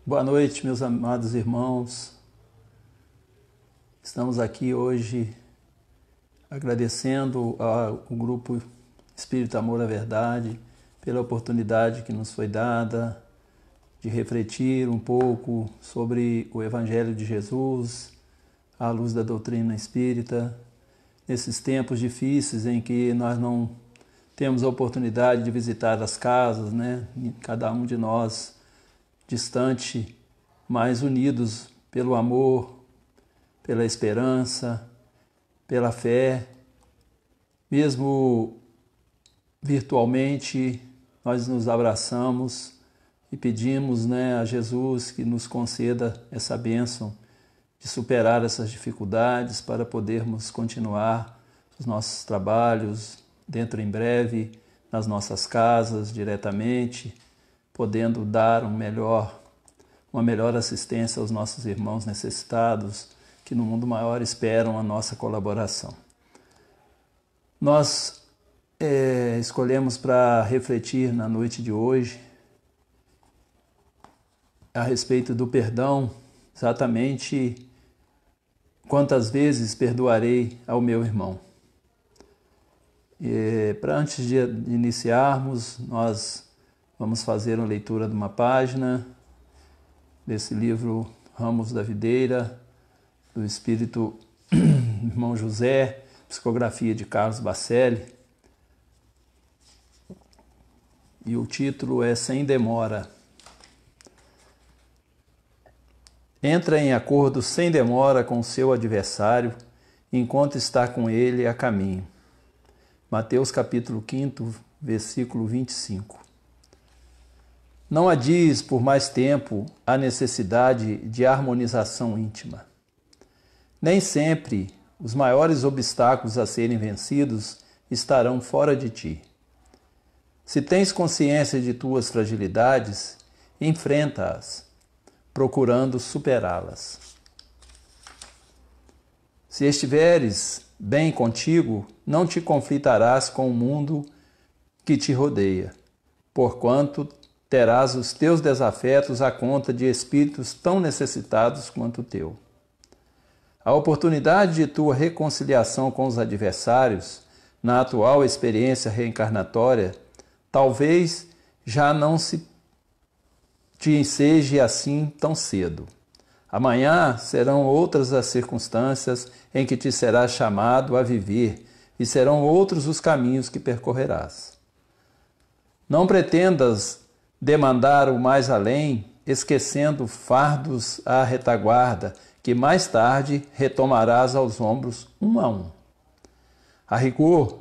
Boa noite, meus amados irmãos. Estamos aqui hoje agradecendo ao Grupo Espírito Amor à Verdade pela oportunidade que nos foi dada de refletir um pouco sobre o Evangelho de Jesus à luz da doutrina espírita, nesses tempos difíceis em que nós não temos a oportunidade de visitar as casas, né? Cada um de nós distante, mas unidos pelo amor, pela esperança, pela fé. Mesmo virtualmente, nós nos abraçamos e pedimos, né, a Jesus que nos conceda essa bênção de superar essas dificuldades para podermos continuar os nossos trabalhos dentro em breve, nas nossas casas, diretamente, podendo dar uma melhor assistência aos nossos irmãos necessitados, que no mundo maior esperam a nossa colaboração. Nós escolhemos para refletir na noite de hoje a respeito do perdão, exatamente quantas vezes perdoarei ao meu irmão. Antes de iniciarmos, nós vamos fazer uma leitura de uma página desse livro Ramos da Videira, do Espírito Irmão José, psicografia de Carlos Bacelli. E o título é Sem Demora. Entra em acordo sem demora com seu adversário, enquanto está com ele a caminho. Mateus capítulo 5, versículo 25. Não adies por mais tempo a necessidade de harmonização íntima. Nem sempre os maiores obstáculos a serem vencidos estarão fora de ti. Se tens consciência de tuas fragilidades, enfrenta-as, procurando superá-las. Se estiveres bem contigo, não te conflitarás com o mundo que te rodeia, porquanto terás os teus desafetos à conta de espíritos tão necessitados quanto o teu. A oportunidade de tua reconciliação com os adversários, na atual experiência reencarnatória, talvez já não se te enseje assim tão cedo. Amanhã serão outras as circunstâncias em que te serás chamado a viver e serão outros os caminhos que percorrerás. Não pretendas demandar o mais além, esquecendo fardos à retaguarda, que mais tarde retomarás aos ombros um a um. A rigor,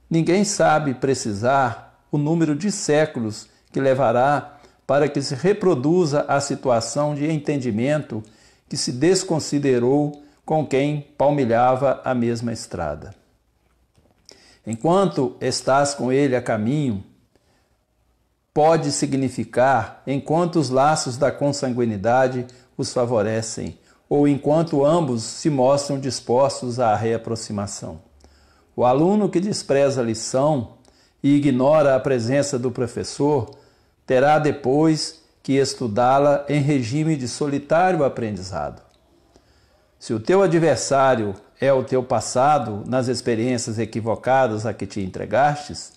ninguém sabe precisar o número de séculos que levará para que se reproduza a situação de entendimento que se desconsiderou com quem palmilhava a mesma estrada. Enquanto estás com ele a caminho, pode significar enquanto os laços da consanguinidade os favorecem, ou enquanto ambos se mostram dispostos à reaproximação. O aluno que despreza a lição e ignora a presença do professor terá depois que estudá-la em regime de solitário aprendizado. Se o teu adversário é o teu passado nas experiências equivocadas a que te entregastes,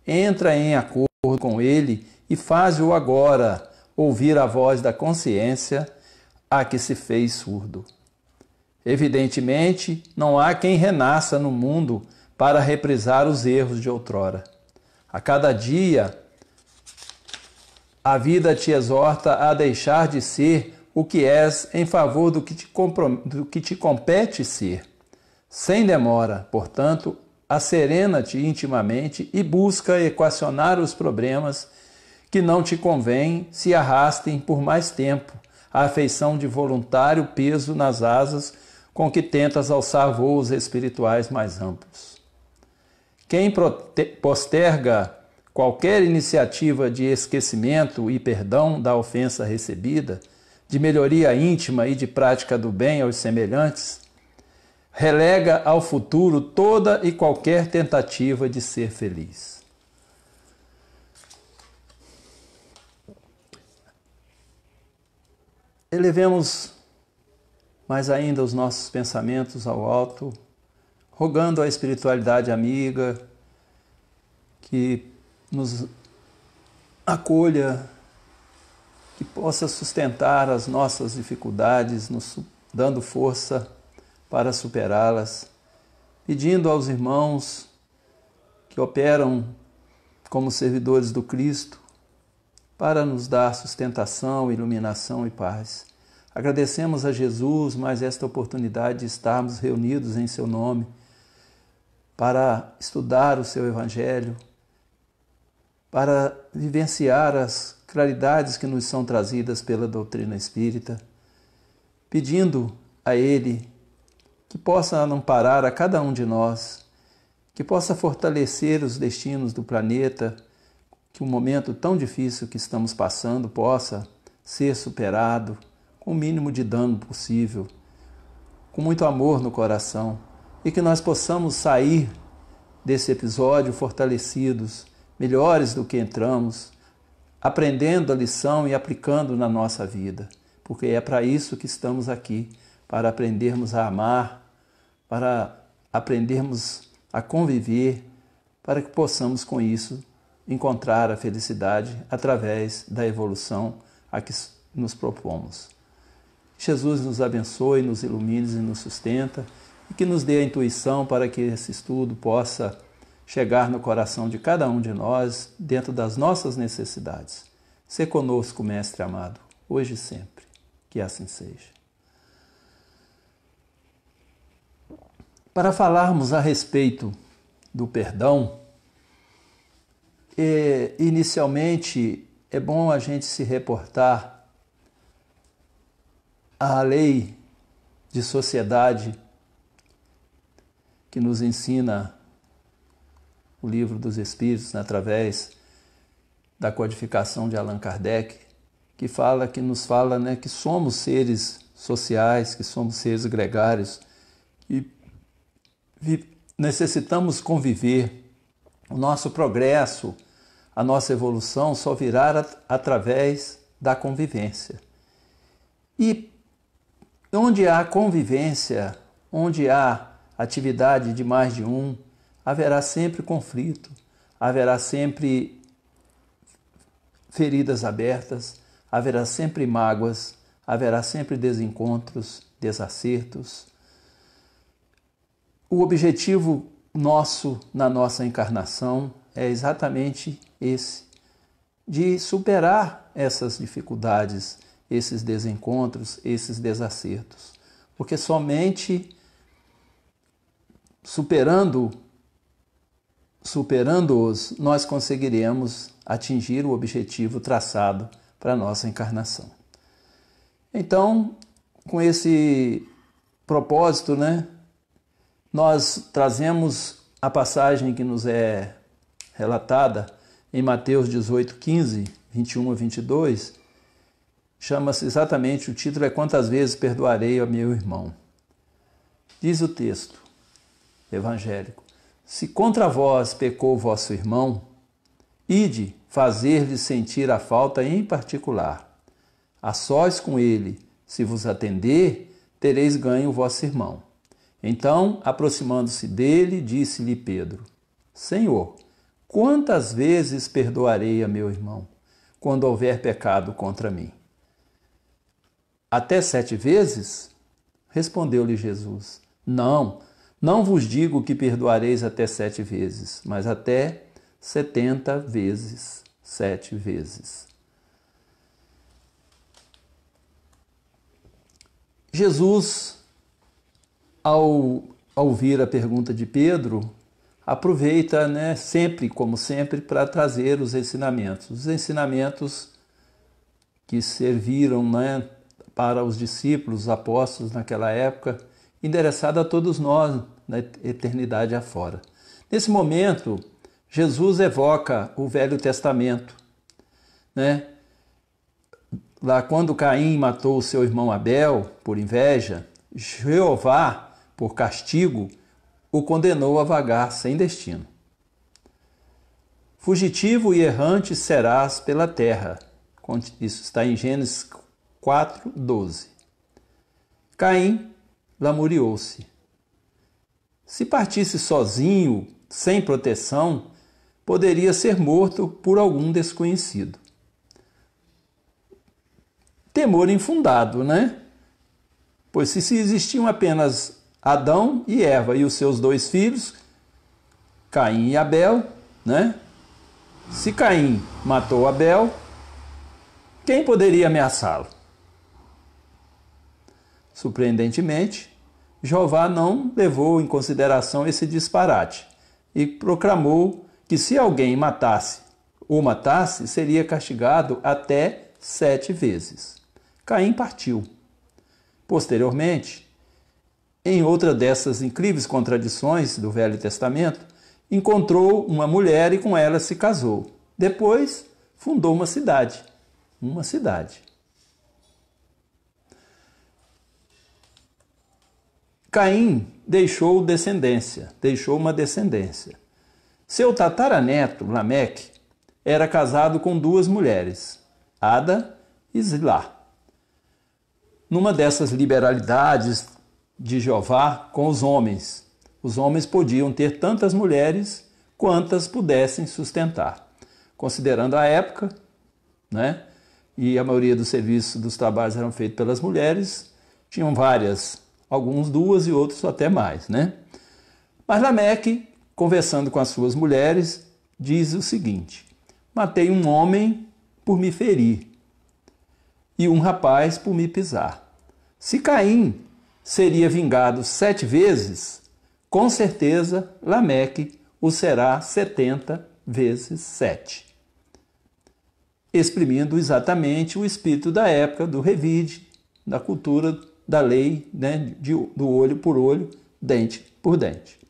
entra em acordo com ele e faz-o agora ouvir a voz da consciência a que se fez surdo. Evidentemente, não há quem renasça no mundo para reprisar os erros de outrora. A cada dia, a vida te exorta a deixar de ser o que és em favor do que te compete ser. Sem demora, portanto, Asserena-te intimamente e busca equacionar os problemas que não te convém se arrastem por mais tempo, à afeição de voluntário peso nas asas com que tentas alçar voos espirituais mais amplos. Quem posterga qualquer iniciativa de esquecimento e perdão da ofensa recebida, de melhoria íntima e de prática do bem aos semelhantes, relega ao futuro toda e qualquer tentativa de ser feliz. Elevemos mais ainda os nossos pensamentos ao alto, rogando à espiritualidade amiga que nos acolha, que possa sustentar as nossas dificuldades, nos dando força para superá-las, pedindo aos irmãos que operam como servidores do Cristo para nos dar sustentação, iluminação e paz. Agradecemos a Jesus mais esta oportunidade de estarmos reunidos em seu nome para estudar o seu Evangelho, para vivenciar as claridades que nos são trazidas pela doutrina espírita, pedindo a Ele que possa amparar a cada um de nós, que possa fortalecer os destinos do planeta, que um momento tão difícil que estamos passando possa ser superado com o mínimo de dano possível, com muito amor no coração, e que nós possamos sair desse episódio fortalecidos, melhores do que entramos, aprendendo a lição e aplicando na nossa vida, porque é para isso que estamos aqui, para aprendermos a amar, para aprendermos a conviver, para que possamos com isso encontrar a felicidade através da evolução a que nos propomos. Jesus nos abençoe, nos ilumine e nos sustenta e que nos dê a intuição para que esse estudo possa chegar no coração de cada um de nós dentro das nossas necessidades. Sê conosco, Mestre amado, hoje e sempre. Que assim seja. Para falarmos a respeito do perdão, inicialmente é bom a gente se reportar à lei de sociedade que nos ensina o Livro dos Espíritos, através da codificação de Allan Kardec, que nos fala que somos seres sociais, que somos seres gregários e necessitamos conviver. O nosso progresso, a nossa evolução só virá através da convivência. E onde há convivência, onde há atividade de mais de um, haverá sempre conflito, haverá sempre feridas abertas, haverá sempre mágoas, haverá sempre desencontros, desacertos. O objetivo nosso na nossa encarnação é exatamente esse, de superar essas dificuldades, esses desencontros, esses desacertos. Porque somente superando-os, nós conseguiremos atingir o objetivo traçado para a nossa encarnação. Então, com esse propósito, nós trazemos a passagem que nos é relatada em Mateus 18, 15, 21 a 22, chama-se exatamente, o título é Quantas vezes perdoarei ao meu irmão? Diz o texto evangélico: se contra vós pecou vosso irmão, ide fazer-lhe sentir a falta em particular. A sós com ele, se vos atender, tereis ganho o vosso irmão. Então, aproximando-se dele, disse-lhe Pedro: Senhor, quantas vezes perdoarei a meu irmão, quando houver pecado contra mim? Até 7 vezes? Respondeu-lhe Jesus: Não vos digo que perdoareis até 7 vezes, mas até 70 vezes, 7 vezes. Jesus, ao ouvir a pergunta de Pedro, aproveita, né, sempre, como sempre, para trazer os ensinamentos que serviram, né, para os discípulos, os apóstolos naquela época, endereçado a todos nós na eternidade afora. Nesse momento, Jesus evoca o Velho Testamento, né? Lá quando Caim matou o seu irmão Abel por inveja, Jeová, por castigo, o condenou a vagar sem destino. Fugitivo e errante serás pela terra. Isso está em Gênesis 4:12. Caim lamuriou-se. Se partisse sozinho, sem proteção, poderia ser morto por algum desconhecido. Temor infundado, né? Pois se existiam apenas Adão e Eva e os seus 2 filhos, Caim e Abel, né? Se Caim matou Abel, quem poderia ameaçá-lo? Surpreendentemente, Jeová não levou em consideração esse disparate e proclamou que se alguém matasse, seria castigado até 7 vezes. Caim partiu. Posteriormente, em outra dessas incríveis contradições do Velho Testamento, encontrou uma mulher e com ela se casou. Depois, fundou uma cidade. Caim deixou uma descendência. Seu tataraneto, Lameque, era casado com 2 mulheres, Ada e Zilá. Numa dessas liberalidades de Jeová com os homens podiam ter tantas mulheres quantas pudessem sustentar. Considerando a época, né, e a maioria dos serviços, dos trabalhos eram feitos pelas mulheres, tinham várias, alguns 2 e outros até mais, né? Mas Lameque, conversando com as suas mulheres, diz o seguinte: matei um homem por me ferir e um rapaz por me pisar. Se Caim seria vingado 7 vezes, com certeza Lameque o será 70 vezes 7. Exprimindo exatamente o espírito da época do revide, da cultura da lei, né, do olho por olho, dente por dente.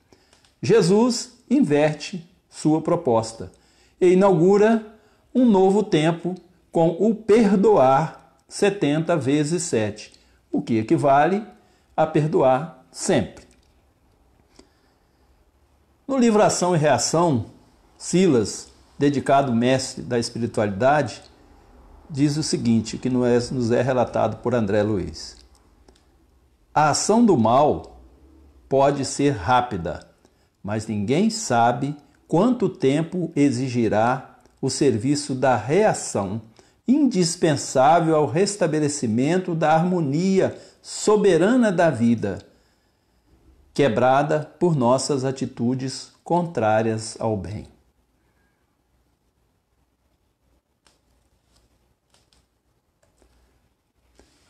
Jesus inverte sua proposta e inaugura um novo tempo com o perdoar 70 vezes 7, o que equivale a perdoar sempre. No livro Ação e Reação, Silas, dedicado ao mestre da espiritualidade, diz o seguinte, que nos é relatado por André Luiz: a ação do mal pode ser rápida, mas ninguém sabe quanto tempo exigirá o serviço da reação, indispensável ao restabelecimento da harmonia soberana da vida, quebrada por nossas atitudes contrárias ao bem.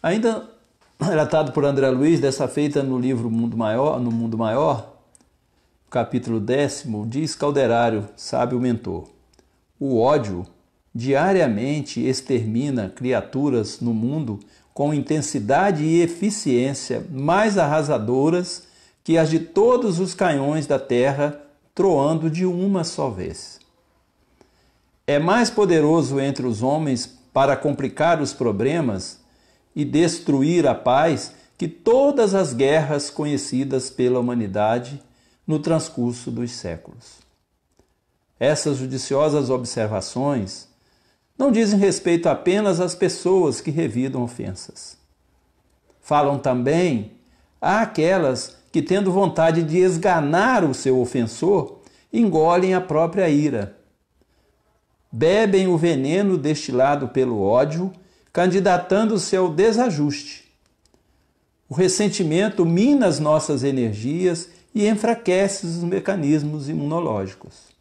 Ainda relatado por André Luiz, dessa feita no livro Mundo Maior, capítulo 10, diz Calderário, sábio mentor: o ódio diariamente extermina criaturas no mundo com intensidade e eficiência mais arrasadoras que as de todos os canhões da terra troando de uma só vez. É mais poderoso entre os homens para complicar os problemas e destruir a paz que todas as guerras conhecidas pela humanidade no transcurso dos séculos. Essas judiciosas observações não dizem respeito apenas às pessoas que revidam ofensas. Falam também àquelas que, tendo vontade de esganar o seu ofensor, engolem a própria ira. Bebem o veneno destilado pelo ódio, candidatando-se ao desajuste. O ressentimento mina as nossas energias e enfraquece os mecanismos imunológicos.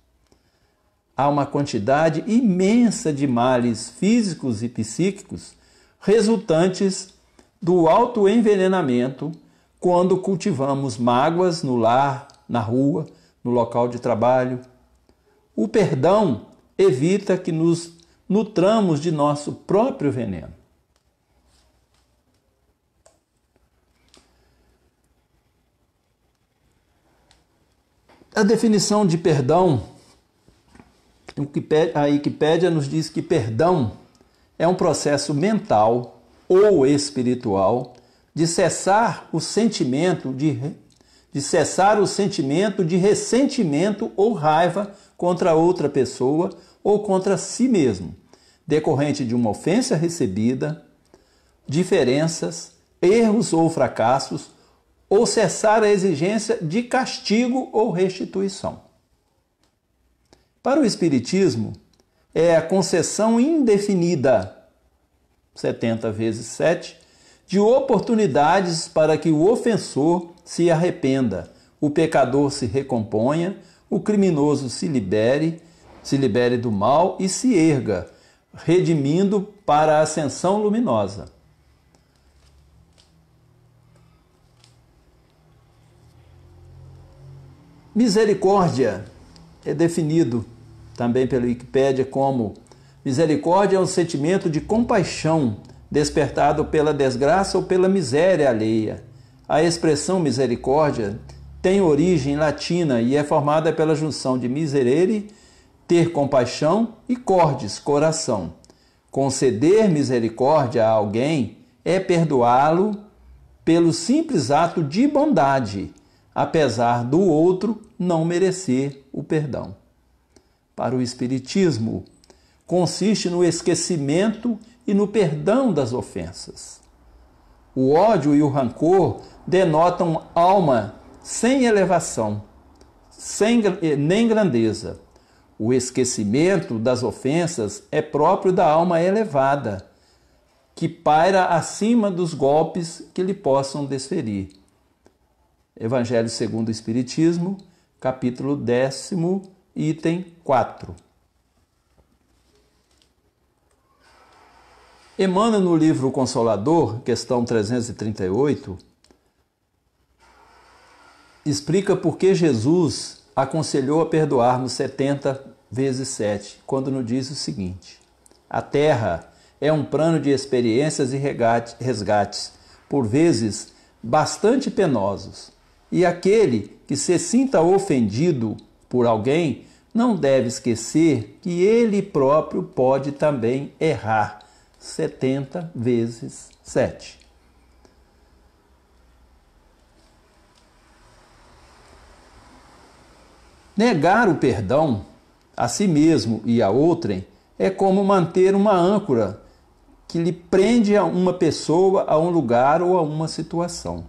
Há uma quantidade imensa de males físicos e psíquicos resultantes do autoenvenenamento quando cultivamos mágoas no lar, na rua, no local de trabalho. O perdão evita que nos nutramos de nosso próprio veneno. A definição de perdão, a Wikipédia nos diz que perdão é um processo mental ou espiritual de cessar o sentimento de ressentimento ou raiva contra outra pessoa ou contra si mesmo, decorrente de uma ofensa recebida, diferenças, erros ou fracassos, ou cessar a exigência de castigo ou restituição. Para o Espiritismo, é a concessão indefinida, 70 vezes 7, de oportunidades para que o ofensor se arrependa, o pecador se recomponha, o criminoso se libere do mal e se erga, redimindo para a ascensão luminosa. Misericórdia é definido também pela Wikipédia como: misericórdia é um sentimento de compaixão despertado pela desgraça ou pela miséria alheia. A expressão misericórdia tem origem latina e é formada pela junção de miserere, ter compaixão, e cordis, coração. Conceder misericórdia a alguém é perdoá-lo pelo simples ato de bondade, apesar do outro não merecer o perdão. Para o Espiritismo, consiste no esquecimento e no perdão das ofensas. O ódio e o rancor denotam alma sem elevação, nem grandeza. O esquecimento das ofensas é próprio da alma elevada, que paira acima dos golpes que lhe possam desferir. Evangelho segundo o Espiritismo, capítulo 10º, item 4. Emmanuel, no livro O Consolador, questão 338, explica por que Jesus aconselhou a perdoar-nos 70 vezes 7, quando nos diz o seguinte: a terra é um plano de experiências e resgates, por vezes bastante penosos, e aquele que se sinta ofendido por alguém não deve esquecer que ele próprio pode também errar 70 vezes 7. Negar o perdão a si mesmo e a outrem é como manter uma âncora que lhe prende a uma pessoa, a um lugar ou a uma situação.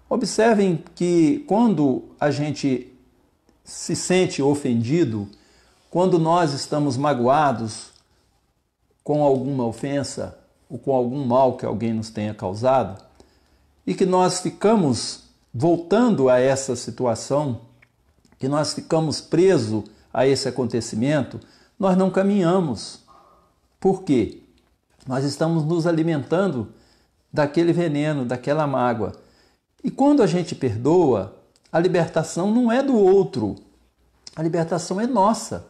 Observem que quando a gente se sente ofendido, quando nós estamos magoados com alguma ofensa ou com algum mal que alguém nos tenha causado, e que nós ficamos voltando a essa situação, que nós ficamos presos a esse acontecimento, nós não caminhamos. Por quê? Nós estamos nos alimentando daquele veneno, daquela mágoa. E quando a gente perdoa, a libertação não é do outro, a libertação é nossa.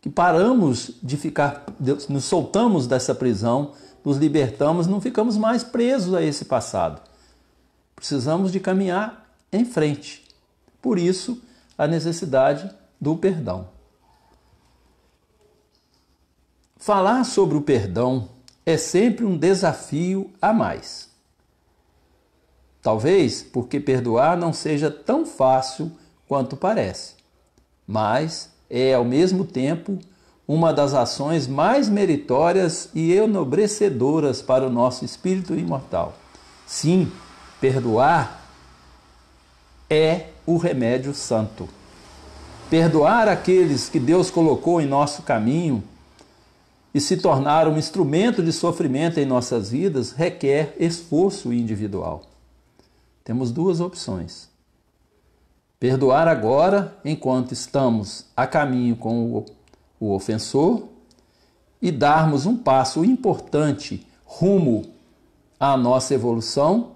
Que paramos de ficar, nos soltamos dessa prisão, nos libertamos, não ficamos mais presos a esse passado. Precisamos de caminhar em frente. Por isso, a necessidade do perdão. Falar sobre o perdão é sempre um desafio a mais. Talvez porque perdoar não seja tão fácil quanto parece, mas é, ao mesmo tempo, uma das ações mais meritórias e enobrecedoras para o nosso espírito imortal. Sim, perdoar é o remédio santo. Perdoar aqueles que Deus colocou em nosso caminho e se tornar um instrumento de sofrimento em nossas vidas requer esforço individual. Temos duas opções: perdoar agora, enquanto estamos a caminho com o ofensor, e darmos um passo importante rumo à nossa evolução,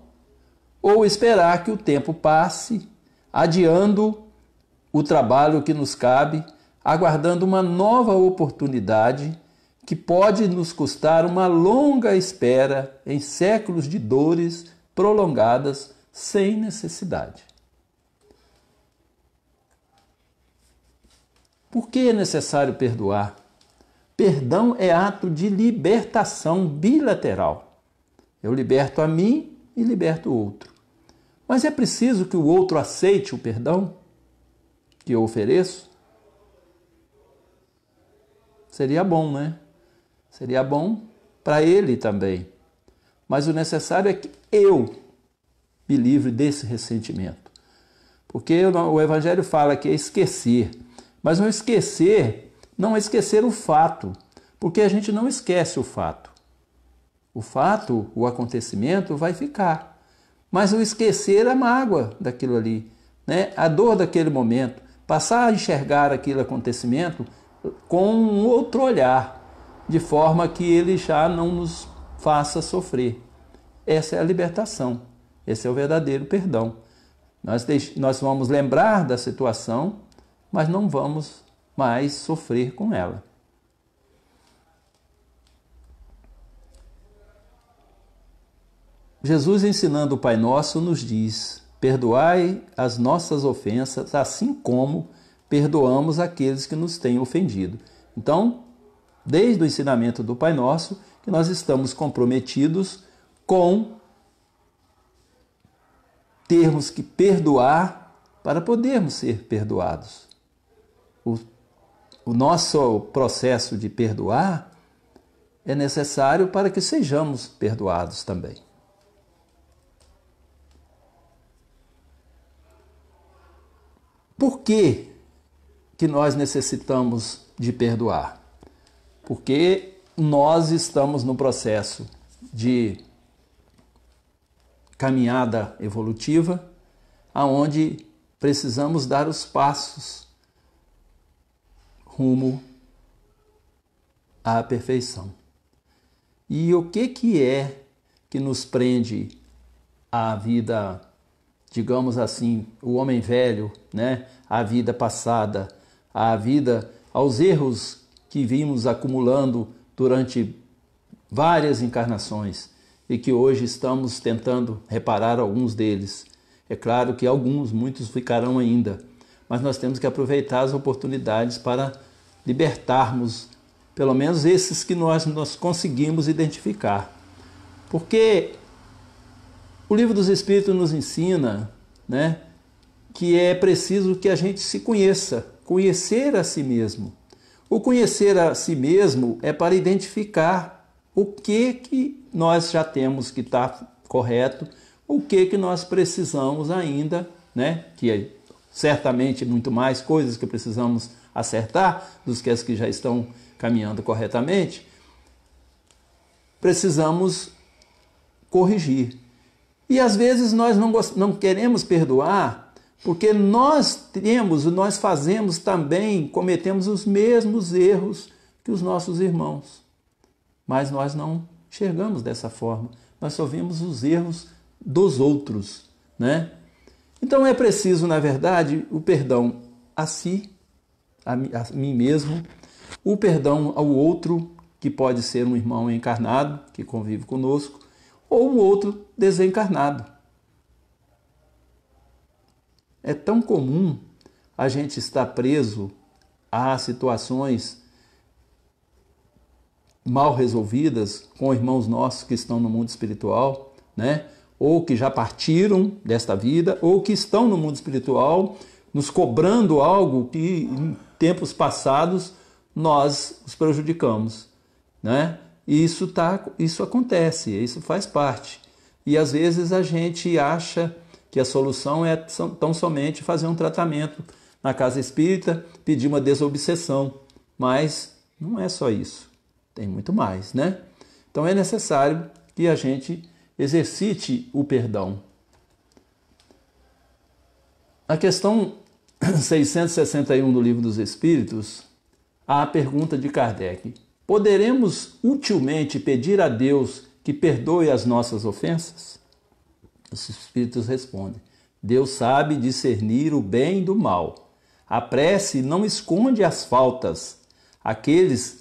ou esperar que o tempo passe, adiando o trabalho que nos cabe, aguardando uma nova oportunidade que pode nos custar uma longa espera em séculos de dores prolongadas sem necessidade. Por que é necessário perdoar? Perdão é ato de libertação bilateral. Eu liberto a mim e liberto o outro. Mas é preciso que o outro aceite o perdão que eu ofereço? Seria bom, né? Seria bom para ele também. Mas o necessário é que eu me livre desse ressentimento. Porque o Evangelho fala que é esquecer. Mas não é esquecer o fato. Porque a gente não esquece o fato. O fato, o acontecimento vai ficar. Mas o esquecer a mágoa daquilo ali, né? A dor daquele momento. Passar a enxergar aquele acontecimento com um outro olhar, de forma que ele já não nos faça sofrer. Essa é a libertação. Esse é o verdadeiro perdão. Nós vamos lembrar da situação, mas não vamos mais sofrer com ela. Jesus, ensinando o Pai Nosso, nos diz: perdoai as nossas ofensas, assim como perdoamos aqueles que nos têm ofendido. Então, desde o ensinamento do Pai Nosso, que nós estamos comprometidos com termos que perdoar para podermos ser perdoados. O nosso processo de perdoar é necessário para que sejamos perdoados também. Por que nós necessitamos de perdoar? Porque nós estamos no processo de caminhada evolutiva, aonde precisamos dar os passos rumo à perfeição. E o que é que nos prende à vida, digamos assim, o homem velho, né? A vida passada, a vida, aos erros que vimos acumulando durante várias encarnações e que hoje estamos tentando reparar alguns deles. É claro que muitos ficarão ainda, mas nós temos que aproveitar as oportunidades para libertarmos, pelo menos esses que nós conseguimos identificar. Porque o Livro dos Espíritos nos ensina, né, que é preciso que a gente se conheça, conhecer a si mesmo. O conhecer a si mesmo é para identificar o que nós já temos que está correto, o que nós precisamos ainda, né, que é certamente muito mais coisas que precisamos acertar dos que as que já estão caminhando corretamente, precisamos corrigir. E às vezes nós não queremos perdoar porque nós fazemos também, cometemos os mesmos erros que os nossos irmãos. Mas nós não enxergamos dessa forma. Nós só vemos os erros dos outros, né? Então é preciso, na verdade, o perdão a si, a mim mesmo, o perdão ao outro, que pode ser um irmão encarnado, que convive conosco, ou um outro desencarnado. É tão comum a gente estar preso a situações mal resolvidas com irmãos nossos que estão no mundo espiritual, né? Ou que já partiram desta vida, ou que estão no mundo espiritual, nos cobrando algo que em tempos passados nós os prejudicamos, né? E isso acontece, isso faz parte. E às vezes a gente acha que a solução é tão somente fazer um tratamento na casa espírita, pedir uma desobsessão. Mas não é só isso, tem muito mais, né? Então é necessário que a gente exercite o perdão. Na questão 661 do Livro dos Espíritos, há a pergunta de Kardec: poderemos utilmente pedir a Deus que perdoe as nossas ofensas? Os Espíritos respondem: Deus sabe discernir o bem do mal. A prece não esconde as faltas. Aquele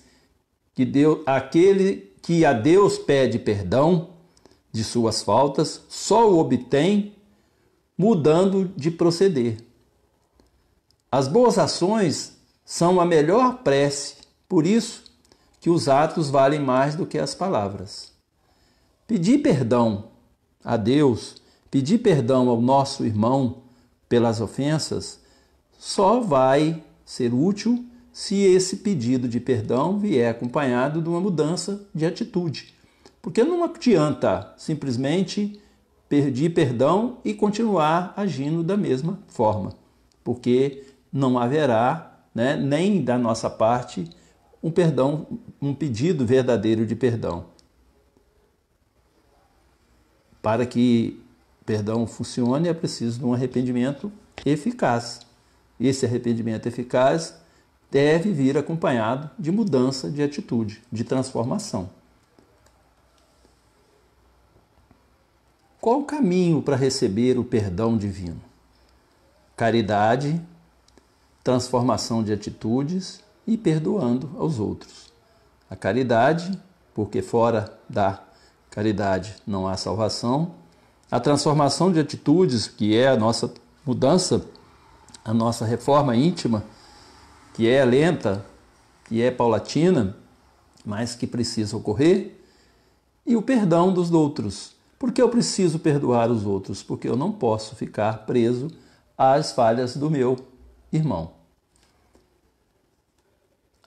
que a Deus pede perdão de suas faltas, só o obtém mudando de proceder. As boas ações são a melhor prece, por isso que os atos valem mais do que as palavras. Pedir perdão a Deus, pedir perdão ao nosso irmão pelas ofensas, só vai ser útil se esse pedido de perdão vier acompanhado de uma mudança de atitude. Porque não adianta simplesmente pedir perdão e continuar agindo da mesma forma, porque não haverá, nem da nossa parte, um pedido verdadeiro de perdão. Para que o perdão funcione, é preciso de um arrependimento eficaz. Esse arrependimento eficaz deve vir acompanhado de mudança de atitude, de transformação. Qual o caminho para receber o perdão divino? Caridade, transformação de atitudes e perdoando aos outros. A caridade, porque fora da caridade não há salvação. A transformação de atitudes, que é a nossa mudança, a nossa reforma íntima, que é lenta, que é paulatina, mas que precisa ocorrer. E o perdão dos outros. Por que eu preciso perdoar os outros? Porque eu não posso ficar preso às falhas do meu irmão.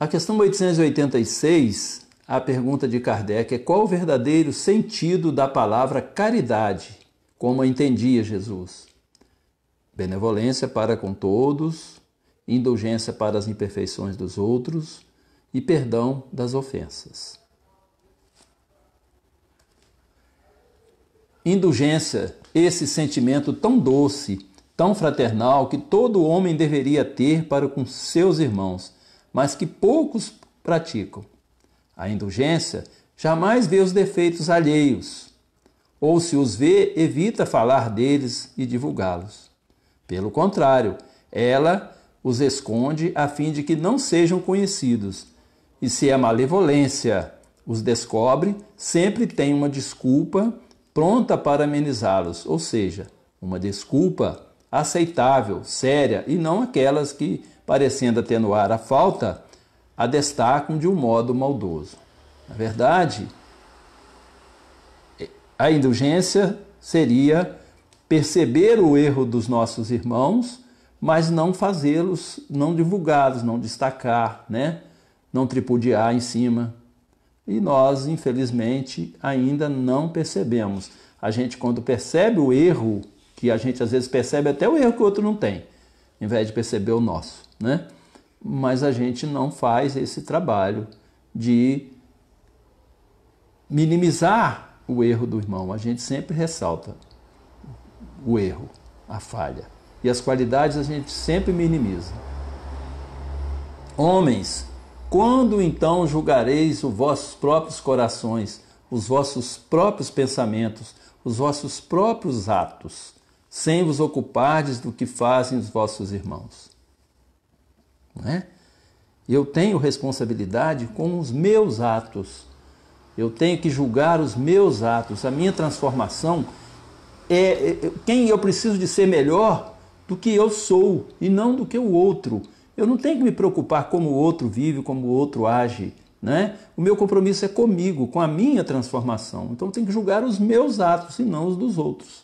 A questão 886, a pergunta de Kardec é: qual o verdadeiro sentido da palavra caridade, como a entendia Jesus? Benevolência para com todos, indulgência para as imperfeições dos outros e perdão das ofensas. Indulgência, esse sentimento tão doce, tão fraternal, que todo homem deveria ter para com seus irmãos, mas que poucos praticam. A indulgência jamais vê os defeitos alheios, ou se os vê, evita falar deles e divulgá-los. Pelo contrário, ela os esconde a fim de que não sejam conhecidos. E se a malevolência os descobre, sempre tem uma desculpa pronta para amenizá-los, ou seja, uma desculpa aceitável, séria, e não aquelas que, parecendo atenuar a falta, a destacam de um modo maldoso. Na verdade, a indulgência seria perceber o erro dos nossos irmãos, mas não fazê-los, não divulgá-los, não destacar, não tripudiar em cima. E nós, infelizmente, ainda não percebemos. A gente, quando percebe o erro, que a gente às vezes percebe até o erro que o outro não tem, em vez de perceber o nosso, Mas a gente não faz esse trabalho de minimizar o erro do irmão. A gente sempre ressalta o erro, a falha. E as qualidades a gente sempre minimiza. Homens, quando então julgareis os vossos próprios corações, os vossos próprios pensamentos, os vossos próprios atos, sem vos ocupardes do que fazem os vossos irmãos? Não é? Eu tenho responsabilidade com os meus atos. Eu tenho que julgar os meus atos. A minha transformação quem eu preciso de ser melhor do que eu sou e não do que o outro. Eu não tenho que me preocupar como o outro vive, como o outro age, O meu compromisso é comigo, com a minha transformação. Então eu tenho que julgar os meus atos e não os dos outros.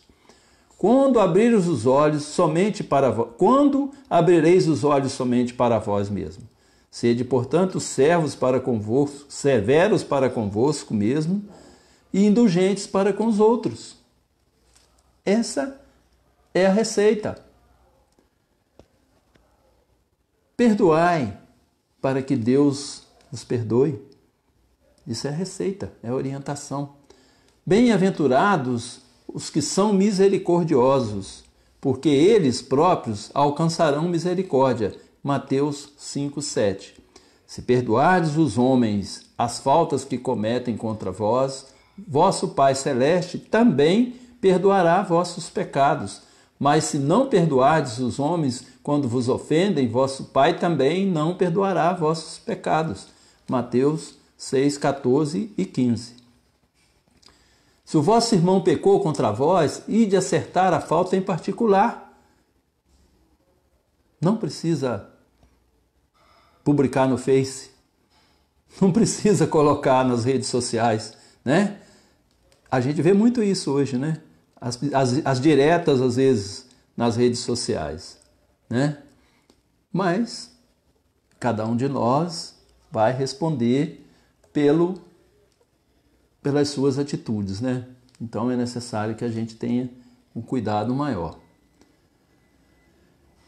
Quando abrireis os olhos somente para vós, quando abrireis os olhos somente para vós mesmo? Sede, portanto, servos para convosco, severos para convosco mesmo e indulgentes para com os outros. Essa é a receita. Perdoai para que Deus vos perdoe. Isso é a receita, é a orientação. Bem-aventurados os que são misericordiosos, porque eles próprios alcançarão misericórdia. Mateus 5:7. Se perdoardes os homens as faltas que cometem contra vós, vosso Pai Celeste também perdoará vossos pecados. Mas se não perdoardes os homens quando vos ofendem, vosso Pai também não perdoará vossos pecados. Mateus 6, 14 e 15. Se o vosso irmão pecou contra vós, ide acertar a falta em particular. Não precisa publicar no Face, não precisa colocar nas redes sociais, né? A gente vê muito isso hoje, né? As diretas, às vezes, nas redes sociais, né? Mas cada um de nós vai responder pelas suas atitudes, né? Então é necessário que a gente tenha um cuidado maior.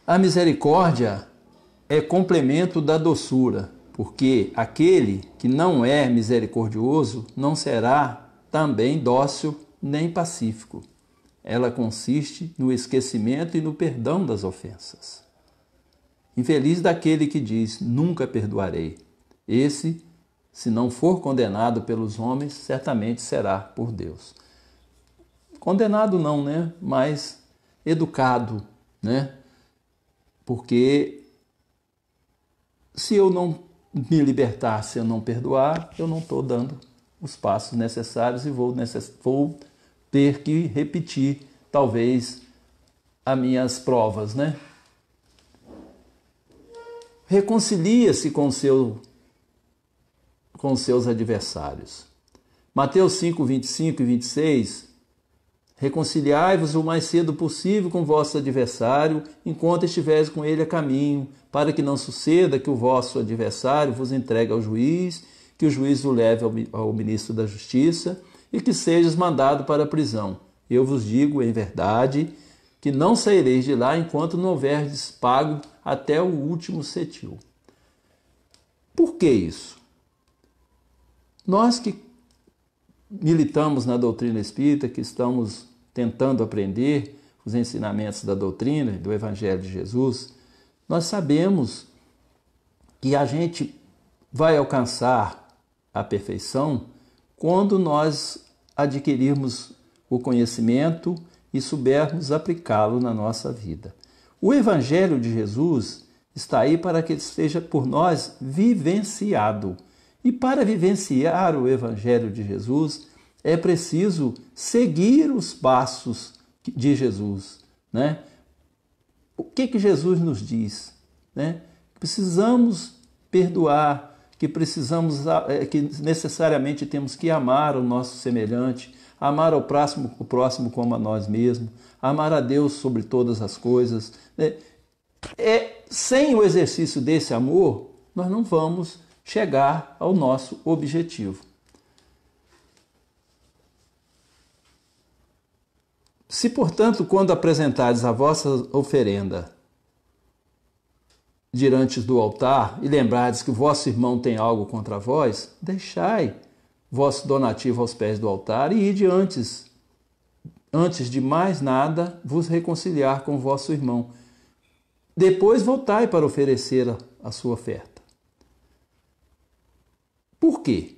A misericórdia é complemento da doçura, porque aquele que não é misericordioso não será também dócil nem pacífico. Ela consiste no esquecimento e no perdão das ofensas. Infeliz daquele que diz, nunca perdoarei. Esse, se não for condenado pelos homens, certamente será por Deus. Condenado não, né? Mas educado, né? Porque se eu não me libertar, se eu não perdoar, eu não estou dando os passos necessários e vou ter que repetir, talvez, as minhas provas, né? Reconcilia-se com seus adversários. Mateus 5, 25 e 26, reconciliai-vos o mais cedo possível com vosso adversário, enquanto estiveres com ele a caminho, para que não suceda que o vosso adversário vos entregue ao juiz, que o juiz o leve ao ministro da Justiça, e que sejas mandado para a prisão. Eu vos digo, em verdade, que não saireis de lá enquanto não houverdes pago até o último cetil. Por que isso? Nós que militamos na doutrina espírita, que estamos tentando aprender os ensinamentos da doutrina, do Evangelho de Jesus, nós sabemos que a gente vai alcançar a perfeição quando nós adquirirmos o conhecimento e soubermos aplicá-lo na nossa vida. O Evangelho de Jesus está aí para que ele seja por nós vivenciado. E para vivenciar o Evangelho de Jesus, é preciso seguir os passos de Jesus, né? O que Jesus nos diz, né? Precisamos perdoar, que necessariamente temos que amar o nosso semelhante, amar o próximo como a nós mesmos, amar a Deus sobre todas as coisas, né? Sem o exercício desse amor, nós não vamos chegar ao nosso objetivo. Se, portanto, quando apresentardes a vossa oferenda diante do altar e lembrardes que o vosso irmão tem algo contra vós, deixai vosso donativo aos pés do altar e ide antes de mais nada, vos reconciliar com o vosso irmão. Depois voltai para oferecer a sua oferta. Por quê?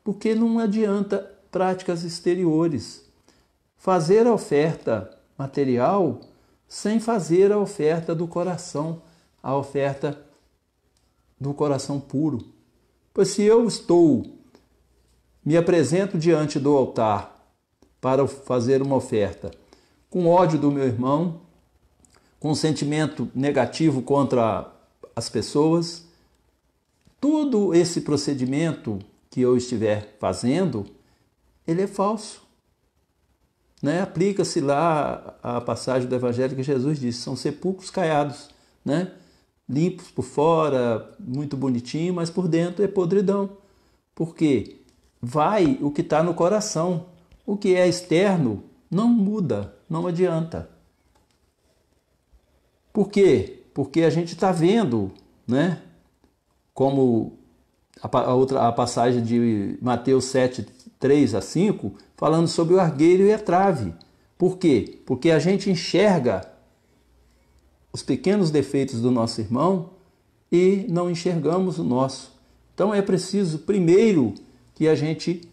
Porque não adianta práticas exteriores. Fazer a oferta material sem fazer a oferta do coração, a oferta do coração puro. Pois se eu me apresento diante do altar para fazer uma oferta com ódio do meu irmão, com sentimento negativo contra as pessoas, todo esse procedimento que eu estiver fazendo, ele é falso. Né? Aplica-se lá a passagem do Evangelho que Jesus disse, são sepulcros caiados, né? Limpos por fora, muito bonitinho, mas por dentro é podridão. Por quê? Vai o que está no coração. O que é externo não muda, não adianta. Por quê? Porque a gente está vendo, né? Como a passagem de Mateus 7, 3 a 5, falando sobre o argueiro e a trave. Por quê? Porque a gente enxerga os pequenos defeitos do nosso irmão e não enxergamos o nosso. Então é preciso, primeiro, que a gente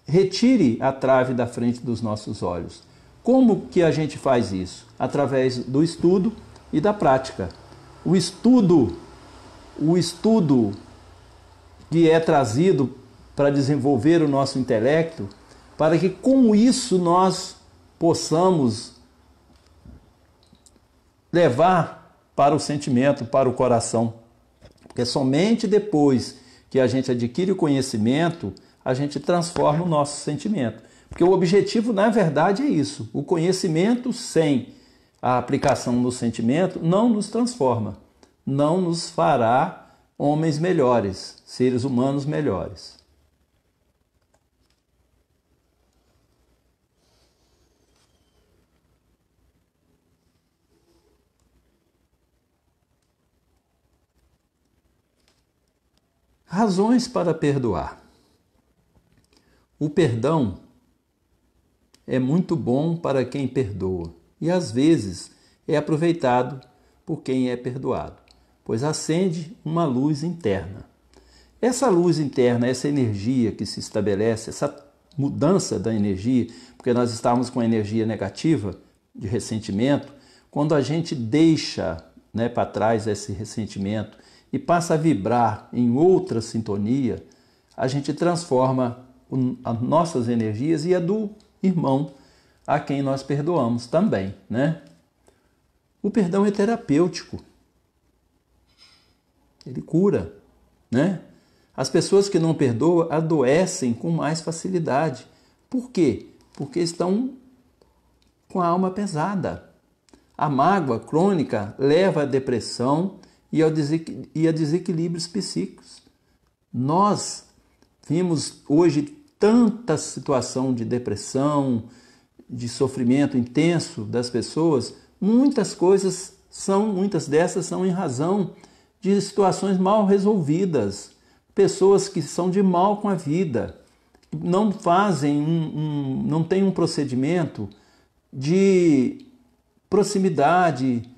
retire a trave da frente dos nossos olhos. Como que a gente faz isso? Através do estudo e da prática. O estudo que é trazido para desenvolver o nosso intelecto, para que com isso nós possamos levar para o sentimento, para o coração. Porque somente depois que a gente adquire o conhecimento, a gente transforma o nosso sentimento. Porque o objetivo, na verdade, é isso. O conhecimento sem a aplicação no sentimento não nos transforma, não nos fará homens melhores, seres humanos melhores. Razões para perdoar. O perdão é muito bom para quem perdoa e às vezes é aproveitado por quem é perdoado, pois acende uma luz interna. Essa luz interna, essa energia que se estabelece, essa mudança da energia, porque nós estávamos com a energia negativa de ressentimento, quando a gente deixa, para trás esse ressentimento e passa a vibrar em outra sintonia, a gente transforma as nossas energias e a do irmão a quem nós perdoamos também, O perdão é terapêutico. Ele cura, As pessoas que não perdoam adoecem com mais facilidade. Por quê? Porque estão com a alma pesada. A mágoa crônica leva à depressão e a desequilíbrios psíquicos. Nós vimos hoje tanta situação de depressão, de sofrimento intenso das pessoas. Muitas dessas são em razão de situações mal resolvidas. Pessoas que são de mal com a vida, não não têm um procedimento de proximidade,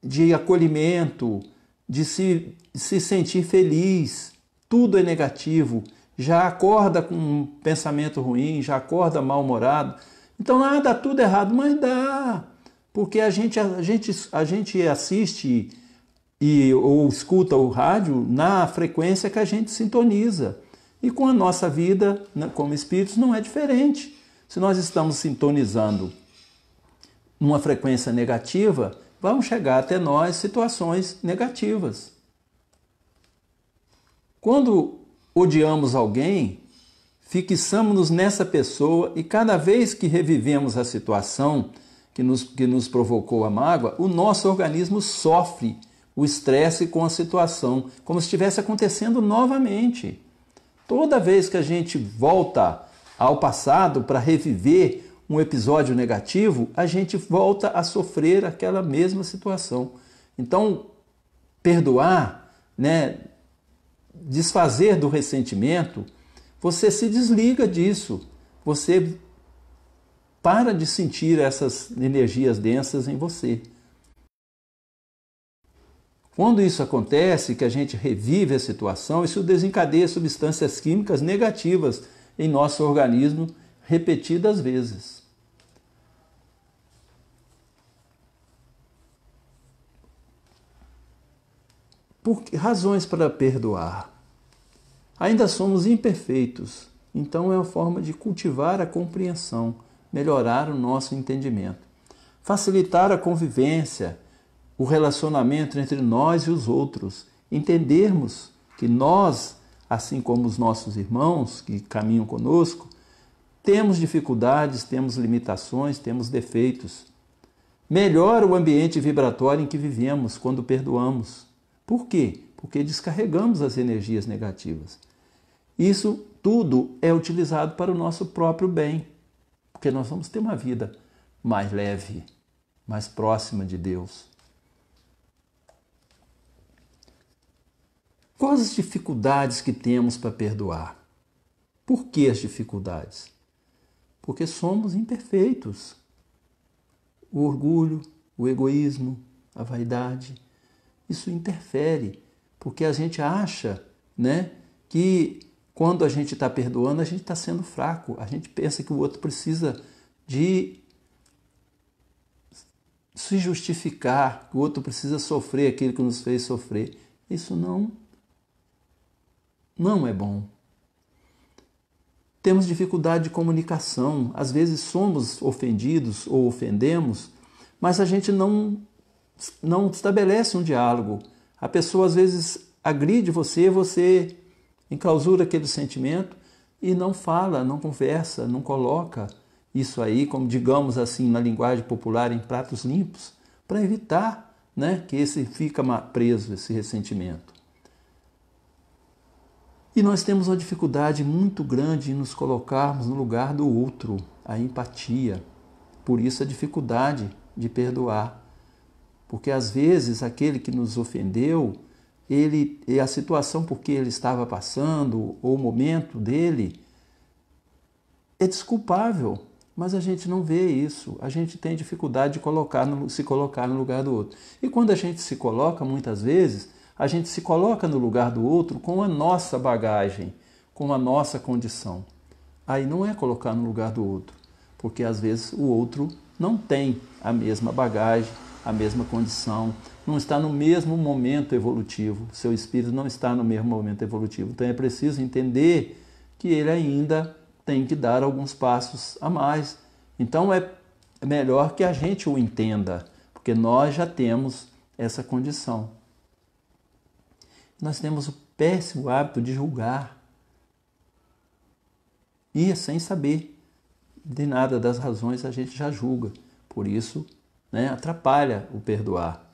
de acolhimento, de se sentir feliz. Tudo é negativo. Já acorda com um pensamento ruim, já acorda mal-humorado. Então, dá tudo errado, mas dá. Porque a gente assiste ou escuta o rádio na frequência que a gente sintoniza. E com a nossa vida, como espíritos, não é diferente. Se nós estamos sintonizando numa frequência negativa, vão chegar até nós situações negativas. Quando odiamos alguém, fixamos-nos nessa pessoa e cada vez que revivemos a situação que nos provocou a mágoa, o nosso organismo sofre o estresse com a situação, como se estivesse acontecendo novamente. Toda vez que a gente volta ao passado para reviver um episódio negativo, a gente volta a sofrer aquela mesma situação. Então, perdoar, desfazer do ressentimento, você se desliga disso, você para de sentir essas energias densas em você. Quando isso acontece, que a gente revive a situação, isso desencadeia substâncias químicas negativas em nosso organismo repetidas vezes. Razões para perdoar. Ainda somos imperfeitos, então é uma forma de cultivar a compreensão, melhorar o nosso entendimento, facilitar a convivência, o relacionamento entre nós e os outros, entendermos que nós, assim como os nossos irmãos que caminham conosco, temos dificuldades, temos limitações, temos defeitos. Melhora o ambiente vibratório em que vivemos quando perdoamos. Por quê? Porque descarregamos as energias negativas. Isso tudo é utilizado para o nosso próprio bem, porque nós vamos ter uma vida mais leve, mais próxima de Deus. Quais as dificuldades que temos para perdoar? Por que as dificuldades? Porque somos imperfeitos. O orgulho, o egoísmo, a vaidade, isso interfere, porque a gente acha, que Quando a gente está perdoando, a gente está sendo fraco. A gente pensa que o outro precisa de se justificar, que o outro precisa sofrer aquilo que nos fez sofrer. Isso não é bom. Temos dificuldade de comunicação. Às vezes somos ofendidos ou ofendemos, mas a gente não estabelece um diálogo. A pessoa às vezes agride você, você enclausura aquele sentimento e não fala, não conversa, não coloca isso aí, como digamos assim, na linguagem popular, em pratos limpos, para evitar, né, que fica preso esse ressentimento. E nós temos uma dificuldade muito grande em nos colocarmos no lugar do outro, a empatia. Por isso a dificuldade de perdoar. Porque às vezes aquele que nos ofendeu, a situação por que ele estava passando, ou o momento dele, é desculpável, mas a gente não vê isso. A gente tem dificuldade de se colocar no lugar do outro. E quando a gente se coloca, muitas vezes, a gente se coloca no lugar do outro com a nossa bagagem, com a nossa condição. Aí não é colocar no lugar do outro, porque às vezes o outro não tem a mesma bagagem, a mesma condição, não está no mesmo momento evolutivo, seu espírito não está no mesmo momento evolutivo. Então é preciso entender que ele ainda tem que dar alguns passos a mais. Então é melhor que a gente o entenda, porque nós já temos essa condição. Nós temos o péssimo hábito de julgar. E sem saber de nada das razões a gente já julga. Por isso, né, atrapalha o perdoar.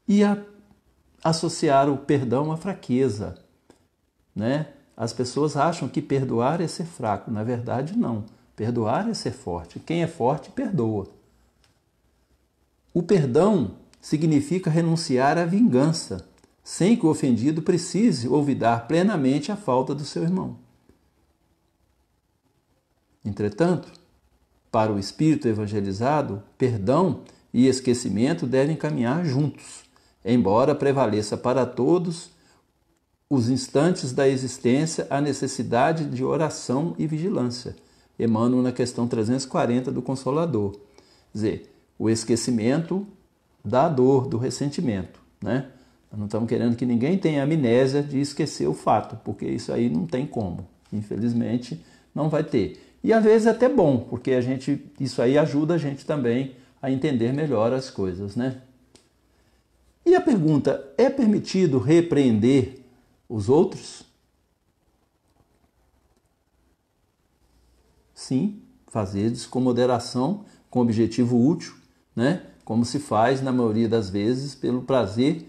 E associar o perdão à fraqueza. Né? As pessoas acham que perdoar é ser fraco. Na verdade, não. Perdoar é ser forte. Quem é forte, perdoa. O perdão significa renunciar à vingança, sem que o ofendido precise olvidar plenamente a falta do seu irmão. Entretanto, para o espírito evangelizado, perdão e esquecimento devem caminhar juntos, embora prevaleça para todos os instantes da existência a necessidade de oração e vigilância. Emmanuel na questão 340 do Consolador. Quer dizer, o esquecimento da dor, do ressentimento, né? Nós não estamos querendo que ninguém tenha amnésia de esquecer o fato, porque isso aí não tem como. Infelizmente, não vai ter. E às vezes é até bom, porque isso aí ajuda a gente também a entender melhor as coisas, né? E a pergunta, é permitido repreender os outros? Sim, fazer isso com moderação, com objetivo útil, né? Como se faz na maioria das vezes pelo prazer,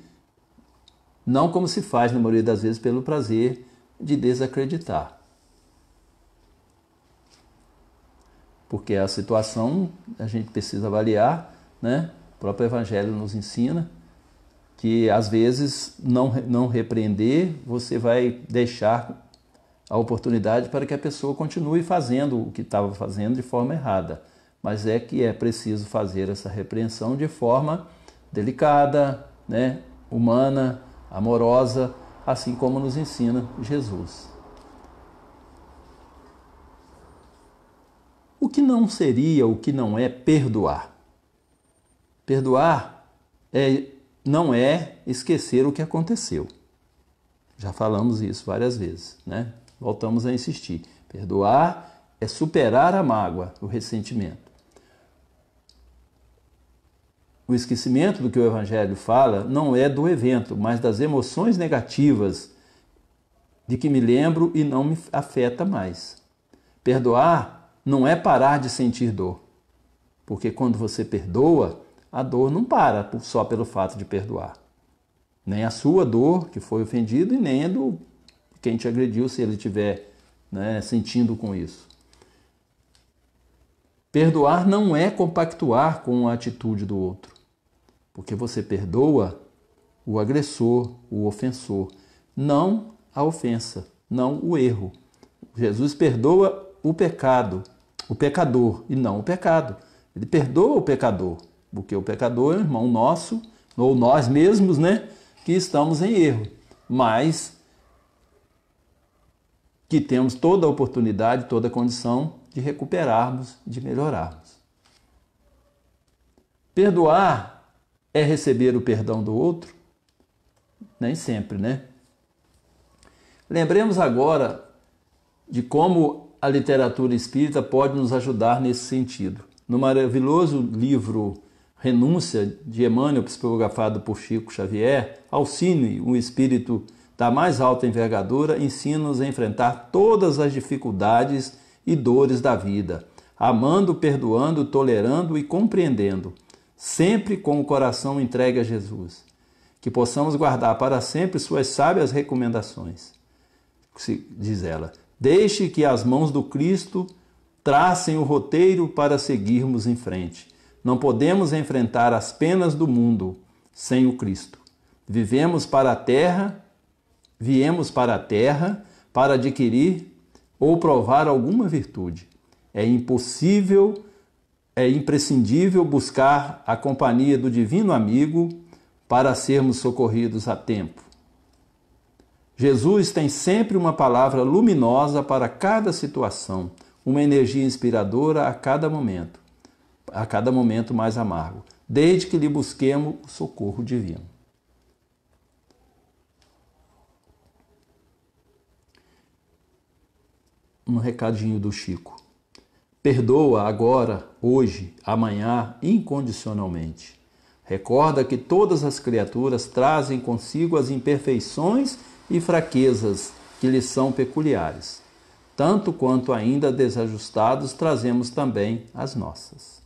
não como se faz na maioria das vezes pelo prazer de desacreditar. Porque a situação a gente precisa avaliar, né? O próprio Evangelho nos ensina que às vezes não repreender, você vai deixar a oportunidade para que a pessoa continue fazendo o que estava fazendo de forma errada. Mas é que é preciso fazer essa repreensão de forma delicada, né? Humana, amorosa, assim como nos ensina Jesus. O que não seria, o que não é perdoar? Perdoar não é esquecer o que aconteceu. Já falamos isso várias vezes, né? Voltamos a insistir. Perdoar é superar a mágoa, o ressentimento. O esquecimento do que o Evangelho fala não é do evento, mas das emoções negativas de que me lembro e não me afeta mais. Perdoar não é parar de sentir dor, porque quando você perdoa, a dor não para só pelo fato de perdoar. Nem a sua dor, que foi ofendido, e nem a do quem te agrediu, se ele estiver, né, sentindo com isso. Perdoar não é compactuar com a atitude do outro, porque você perdoa o agressor, o ofensor, não a ofensa, não o erro. Jesus perdoa o pecado, o pecador, e não o pecado. Ele perdoa o pecador, porque o pecador é um irmão nosso, ou nós mesmos, né, que estamos em erro. Mas que temos toda a oportunidade, toda a condição de recuperarmos, de melhorarmos. Perdoar é receber o perdão do outro? Nem sempre, né? Lembremos agora de como a literatura espírita pode nos ajudar nesse sentido. No maravilhoso livro Renúncia, de Emmanuel, psicografado por Chico Xavier, Alcine, um espírito da mais alta envergadura, ensina-nos a enfrentar todas as dificuldades e dores da vida, amando, perdoando, tolerando e compreendendo, sempre com o coração entregue a Jesus. Que possamos guardar para sempre suas sábias recomendações. Diz ela, deixe que as mãos do Cristo tracem o roteiro para seguirmos em frente. Não podemos enfrentar as penas do mundo sem o Cristo. Viemos para a terra para adquirir ou provar alguma virtude. É imprescindível buscar a companhia do divino amigo para sermos socorridos a tempo. Jesus tem sempre uma palavra luminosa para cada situação, uma energia inspiradora a cada momento mais amargo, desde que lhe busquemos o socorro divino. Um recadinho do Chico. Perdoa agora, hoje, amanhã, incondicionalmente. Recorda que todas as criaturas trazem consigo as imperfeições e fraquezas que lhes são peculiares. Tanto quanto ainda desajustados, trazemos também as nossas.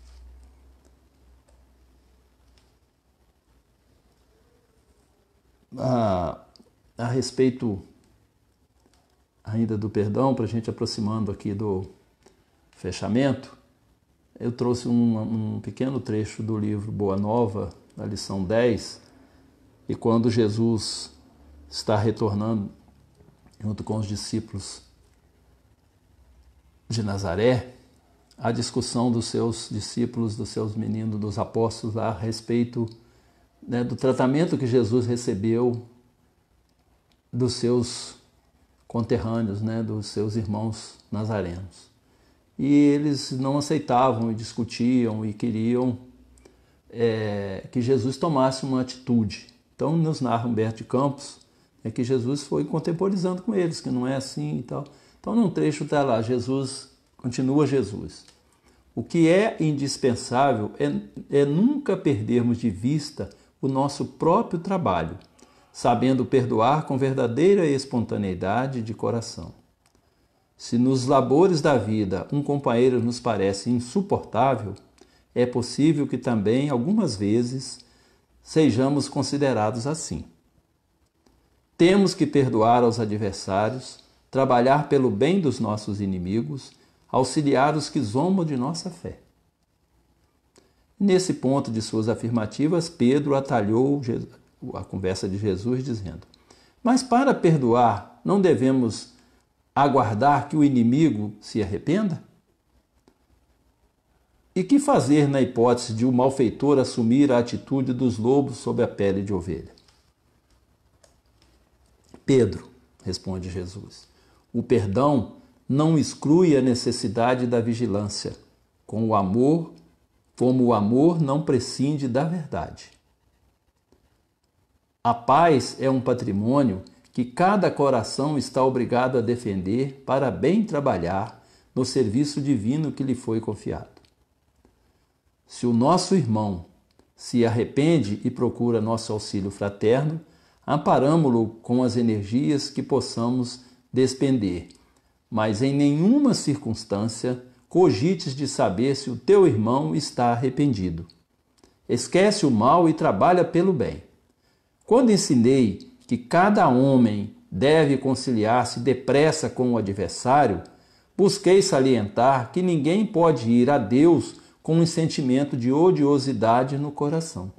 A respeito ainda do perdão, para a gente aproximando aqui do fechamento, eu trouxe um pequeno trecho do livro Boa Nova, da lição 10, e quando Jesus está retornando junto com os discípulos de Nazaré, a discussão dos seus discípulos, dos seus meninos, dos apóstolos lá, a respeito, né, do tratamento que Jesus recebeu dos seus conterrâneos, né, dos seus irmãos nazarenos. E eles não aceitavam e discutiam e queriam que Jesus tomasse uma atitude. Então nos narra Humberto de Campos que Jesus foi contemporizando com eles, que não é assim e tal. Então num trecho está lá, continua Jesus. O que é indispensável é nunca perdermos de vista o nosso próprio trabalho, sabendo perdoar com verdadeira espontaneidade de coração. Se nos labores da vida um companheiro nos parece insuportável, é possível que também, algumas vezes, sejamos considerados assim. Temos que perdoar aos adversários, trabalhar pelo bem dos nossos inimigos, auxiliar os que zombam de nossa fé. Nesse ponto de suas afirmativas, Pedro atalhou a conversa de Jesus dizendo: mas para perdoar, não devemos aguardar que o inimigo se arrependa? E que fazer na hipótese de um malfeitor assumir a atitude dos lobos sob a pele de ovelha? Pedro, responde Jesus, o perdão não exclui a necessidade da vigilância, como o amor não prescinde da verdade. A paz é um patrimônio que cada coração está obrigado a defender para bem trabalhar no serviço divino que lhe foi confiado. Se o nosso irmão se arrepende e procura nosso auxílio fraterno, amparamo-lo com as energias que possamos despender, mas em nenhuma circunstância cogites de saber se o teu irmão está arrependido. Esquece o mal e trabalha pelo bem. Quando ensinei que cada homem deve conciliar-se depressa com o adversário, busquei salientar que ninguém pode ir a Deus com um sentimento de odiosidade no coração.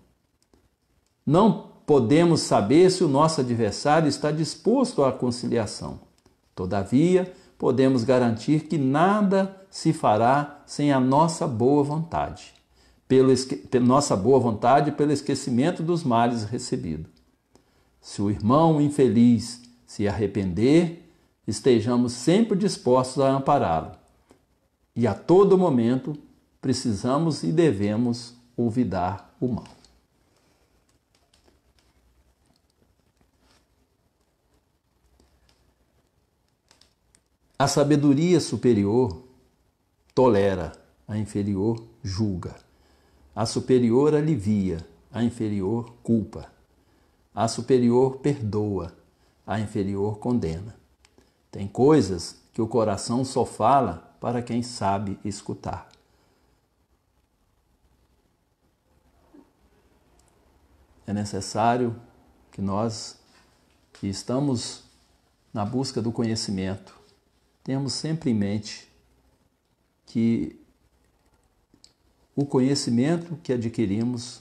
Não podemos saber se o nosso adversário está disposto à conciliação. Todavia, podemos garantir que nada se fará sem a nossa boa vontade, pelo esquecimento dos males recebidos. Se o irmão infeliz se arrepender, estejamos sempre dispostos a ampará-lo. E a todo momento precisamos e devemos olvidar o mal. A sabedoria superior tolera, a inferior julga. A superior alivia, a inferior culpa. A superior perdoa, a inferior condena. Tem coisas que o coração só fala para quem sabe escutar. É necessário que nós, que estamos na busca do conhecimento, tenhamos sempre em mente que o conhecimento que adquirimos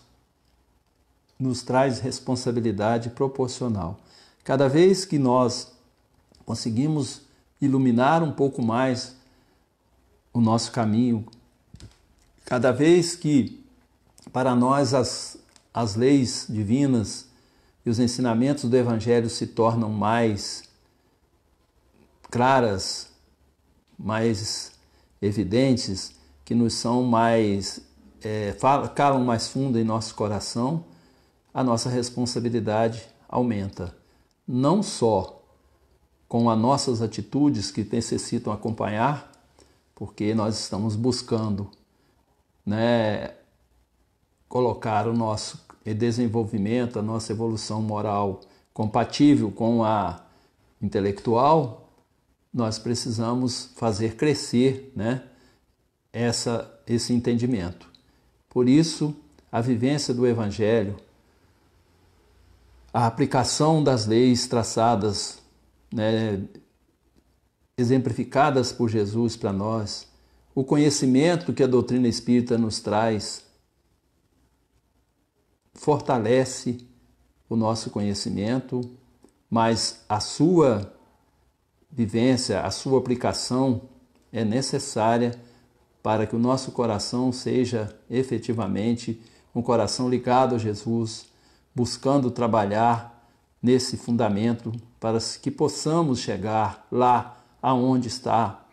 nos traz responsabilidade proporcional. Cada vez que nós conseguimos iluminar um pouco mais o nosso caminho, cada vez que para nós as leis divinas e os ensinamentos do Evangelho se tornam mais claras, mais evidentes, que nos são mais, calam mais fundo em nosso coração, a nossa responsabilidade aumenta. Não só com as nossas atitudes que necessitam acompanhar, porque nós estamos buscando, colocar o nosso desenvolvimento, a nossa evolução moral compatível com a intelectual, nós precisamos fazer crescer, esse entendimento. Por isso, a vivência do Evangelho, a aplicação das leis traçadas, exemplificadas por Jesus para nós, o conhecimento que a doutrina espírita nos traz, fortalece o nosso conhecimento, mas a sua vivência, a sua aplicação é necessária para que o nosso coração seja efetivamente um coração ligado a Jesus, buscando trabalhar nesse fundamento para que possamos chegar lá aonde está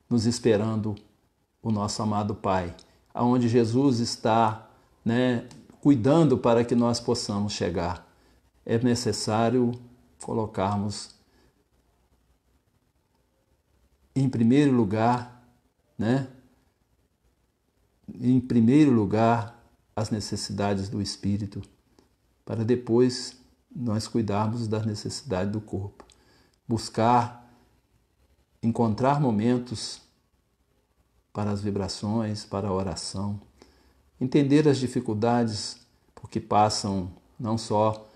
nos esperando o nosso amado Pai, aonde Jesus está, cuidando para que nós possamos chegar. É necessário colocarmos em primeiro lugar, as necessidades do espírito, para depois nós cuidarmos das necessidades do corpo. Encontrar momentos para as vibrações, para a oração, entender as dificuldades por que passam não só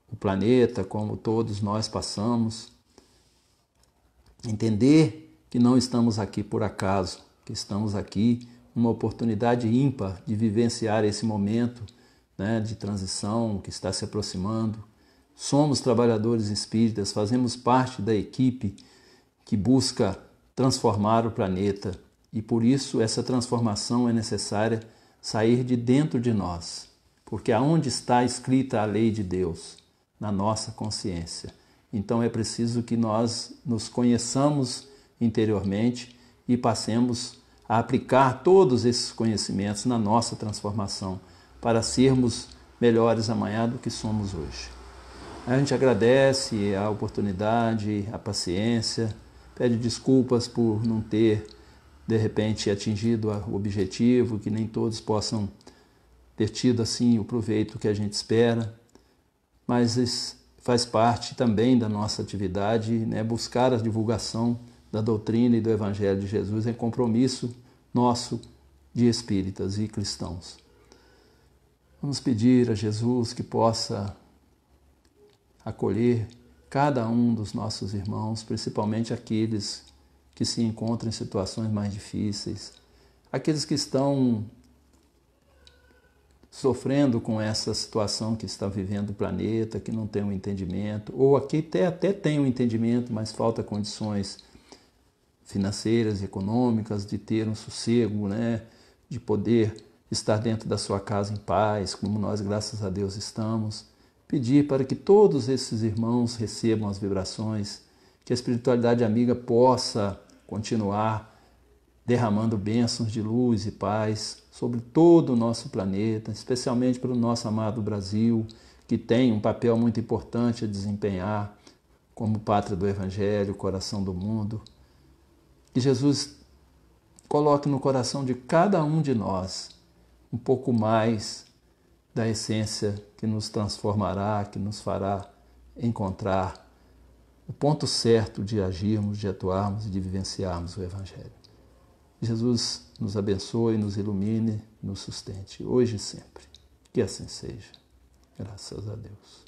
o planeta, como todos nós passamos, entender que não estamos aqui por acaso, que estamos aqui uma oportunidade ímpar de vivenciar esse momento de transição que está se aproximando. Somos trabalhadores espíritas, fazemos parte da equipe que busca transformar o planeta e por isso essa transformação é necessária sair de dentro de nós, porque aonde está escrita a lei de Deus? Na nossa consciência. Então é preciso que nós nos conheçamos interiormente e passemos a aplicar todos esses conhecimentos na nossa transformação para sermos melhores amanhã do que somos hoje. A gente agradece a oportunidade, a paciência, pede desculpas por não ter, de repente, atingido o objetivo, que nem todos possam ter tido assim o proveito que a gente espera, mas isso faz parte também da nossa atividade, buscar a divulgação da doutrina e do Evangelho de Jesus é compromisso nosso de espíritas e cristãos. Vamos pedir a Jesus que possa acolher cada um dos nossos irmãos, principalmente aqueles que se encontram em situações mais difíceis, aqueles que estão sofrendo com essa situação que está vivendo o planeta, que não tem um entendimento, ou aqui até tem um entendimento, mas falta condições financeiras e econômicas de ter um sossego, de poder estar dentro da sua casa em paz, como nós, graças a Deus, estamos. Pedir para que todos esses irmãos recebam as vibrações que a espiritualidade amiga possa continuar derramando bênçãos de luz e paz sobre todo o nosso planeta, especialmente para o nosso amado Brasil, que tem um papel muito importante a desempenhar como pátria do Evangelho, coração do mundo. Que Jesus coloque no coração de cada um de nós um pouco mais da essência que nos transformará, que nos fará encontrar o ponto certo de agirmos, de atuarmos e de vivenciarmos o Evangelho. Jesus nos abençoe, nos ilumine, nos sustente, hoje e sempre. Que assim seja. Graças a Deus.